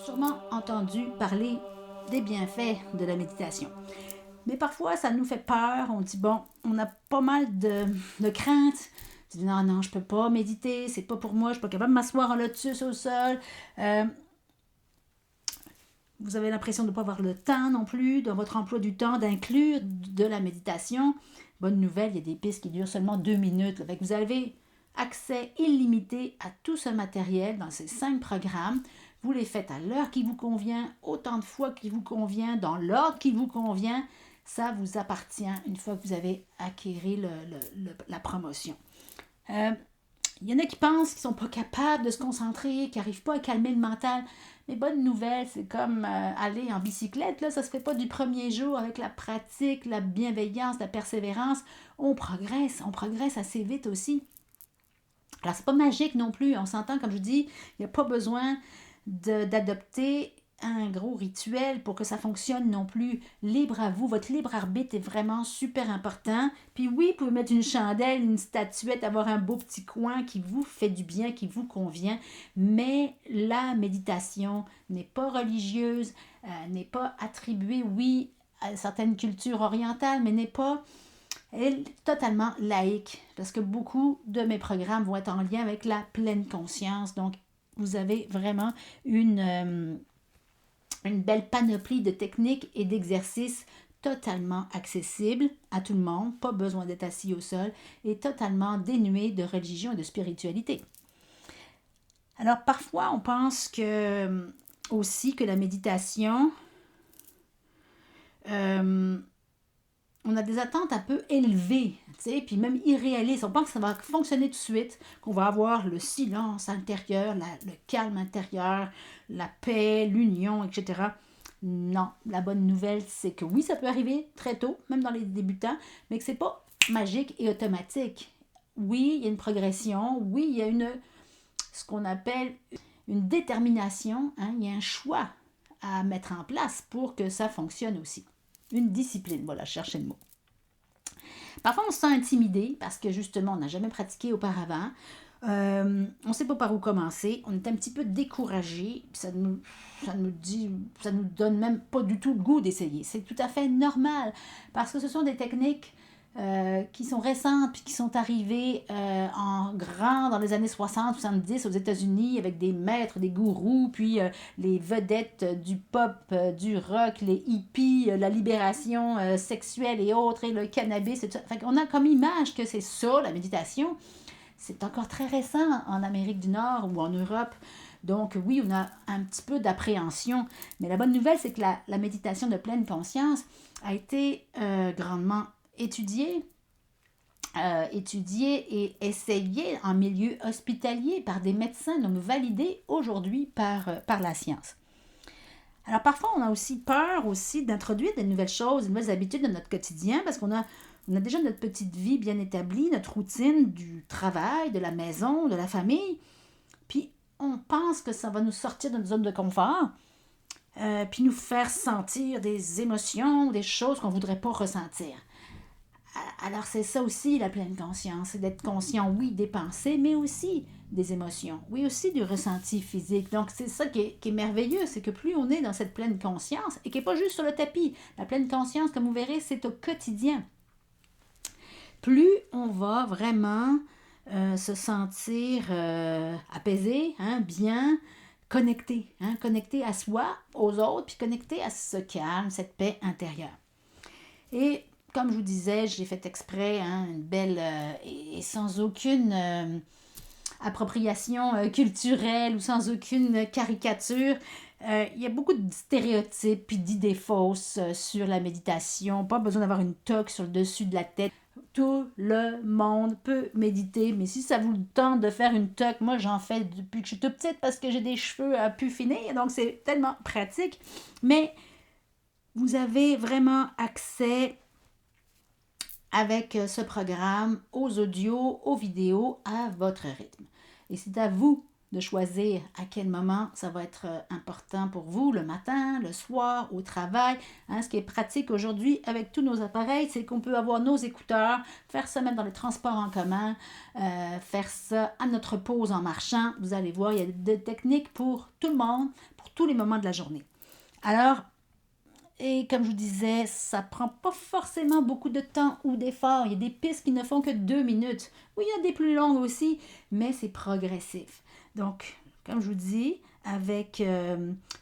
sûrement entendu parler des bienfaits de la méditation. Mais parfois, ça nous fait peur. On dit, bon, on a pas mal de craintes. On dit, non, non, je peux pas méditer, c'est pas pour moi, je suis pas capable de m'asseoir en lotus au sol. Euh, vous avez l'impression de ne pas avoir le temps non plus, dans votre emploi du temps, d'inclure de la méditation. Bonne nouvelle, il y a des pistes qui durent seulement 2 minutes. Là. Vous avez accès illimité à tout ce matériel dans ces 5 programmes. Vous les faites à l'heure qui vous convient, autant de fois qui vous convient, dans l'ordre qui vous convient. Ça vous appartient une fois que vous avez acquis la promotion. Il y en a qui pensent qu'ils ne sont pas capables de se concentrer, qui n'arrivent pas à calmer le mental. Mais bonne nouvelle, c'est comme aller en bicyclette. Là, ça ne se fait pas du premier jour avec la pratique, la bienveillance, la persévérance. On progresse assez vite aussi. Alors, c'est pas magique non plus. On s'entend, comme je dis, il n'y a pas besoin d'adopter un gros rituel pour que ça fonctionne non plus. Libre à vous. Votre libre arbitre est vraiment super important. Puis oui, vous pouvez mettre une chandelle, une statuette, avoir un beau petit coin qui vous fait du bien, qui vous convient. Mais la méditation n'est pas religieuse, n'est pas attribuée, oui, à certaines cultures orientales, mais n'est pas elle est totalement laïque parce que beaucoup de mes programmes vont être en lien avec la pleine conscience. Donc, vous avez vraiment une belle panoplie de techniques et d'exercices totalement accessibles à tout le monde, pas besoin d'être assis au sol, et totalement dénués de religion et de spiritualité. Alors, parfois, on pense aussi que la méditation, euh, on a des attentes un peu élevées, puis même irréalistes. On pense que ça va fonctionner tout de suite, qu'on va avoir le silence intérieur, le calme intérieur, la paix, l'union, etc. Non, la bonne nouvelle, c'est que oui, ça peut arriver très tôt, même dans les débutants, mais que c'est pas magique et automatique. Oui, il y a une progression, oui, il y a ce qu'on appelle une détermination, hein, il y a un choix à mettre en place pour que ça fonctionne aussi. Une discipline, voilà, cherchez le mot. Parfois, on se sent intimidé parce que justement, on n'a jamais pratiqué auparavant. On ne sait pas par où commencer. On est un petit peu découragé. Ça nous donne même pas du tout le goût d'essayer. C'est tout à fait normal parce que ce sont des techniques qui sont récentes puis qui sont arrivées en grand dans les années 60-70 aux États-Unis avec des maîtres, des gourous, puis les vedettes du pop, du rock, les hippies, la libération sexuelle et autres, et le cannabis. Et tout ça. Fait qu'on a comme image que c'est ça, la méditation. C'est encore très récent en Amérique du Nord ou en Europe. Donc oui, on a un petit peu d'appréhension. Mais la bonne nouvelle, c'est que la méditation de pleine conscience a été grandement étudiée et essayée en milieu hospitalier par des médecins, donc validée aujourd'hui par la science. Alors parfois, on a aussi peur aussi d'introduire des nouvelles choses, des nouvelles habitudes dans notre quotidien parce qu'on a déjà notre petite vie bien établie, notre routine du travail, de la maison, de la famille. Puis on pense que ça va nous sortir de notre zone de confort, puis nous faire sentir des émotions, des choses qu'on ne voudrait pas ressentir. Alors c'est ça aussi la pleine conscience, c'est d'être conscient, oui, des pensées, mais aussi des émotions, oui, aussi du ressenti physique. Donc c'est ça qui est merveilleux, c'est que plus on est dans cette pleine conscience, et qui n'est pas juste sur le tapis, la pleine conscience, comme vous verrez, c'est au quotidien. Plus on va vraiment se sentir apaisé, hein, bien, connecté à soi, aux autres, puis connecté à ce calme, cette paix intérieure. Et comme je vous disais, j'ai fait exprès une belle et sans aucune appropriation culturelle ou sans aucune caricature. Il y a beaucoup de stéréotypes et d'idées fausses sur la méditation. Pas besoin d'avoir une toque sur le dessus de la tête. Tout le monde peut méditer, mais si ça vous tente de faire une toque, moi j'en fais depuis que je suis toute petite parce que j'ai des cheveux à pu finir, donc c'est tellement pratique. Mais vous avez vraiment accès avec ce programme aux audios, aux vidéos, à votre rythme. Et c'est à vous de choisir à quel moment ça va être important pour vous, le matin, le soir, au travail. Hein, ce qui est pratique aujourd'hui avec tous nos appareils, c'est qu'on peut avoir nos écouteurs, faire ça même dans les transports en commun, faire ça à notre pause en marchant. Vous allez voir, il y a des techniques pour tout le monde, pour tous les moments de la journée. Alors, et comme je vous disais, ça prend pas forcément beaucoup de temps ou d'effort. Il y a des pistes qui ne font que 2 minutes. Oui, il y a des plus longues aussi, mais c'est progressif. Donc, comme je vous dis, avec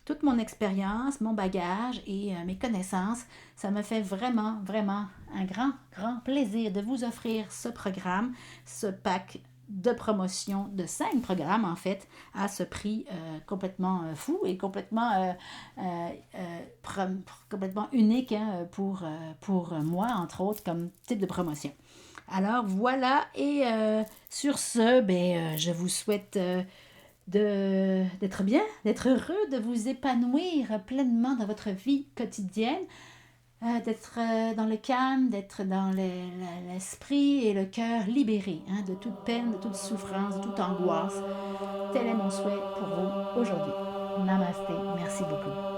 toute mon expérience, mon bagage et mes connaissances, ça me fait vraiment, vraiment un grand, grand plaisir de vous offrir ce programme, ce pack de promotion de 5 programmes en fait à ce prix complètement fou et complètement complètement unique hein, pour moi, entre autres, comme type de promotion. Alors voilà, et sur ce, je vous souhaite d'être bien, d'être heureux, de vous épanouir pleinement dans votre vie quotidienne, d'être dans le calme, d'être dans l'esprit et le cœur libéré hein, de toute peine, de toute souffrance, de toute angoisse. Tel est mon souhait pour vous aujourd'hui. Namasté. Merci beaucoup.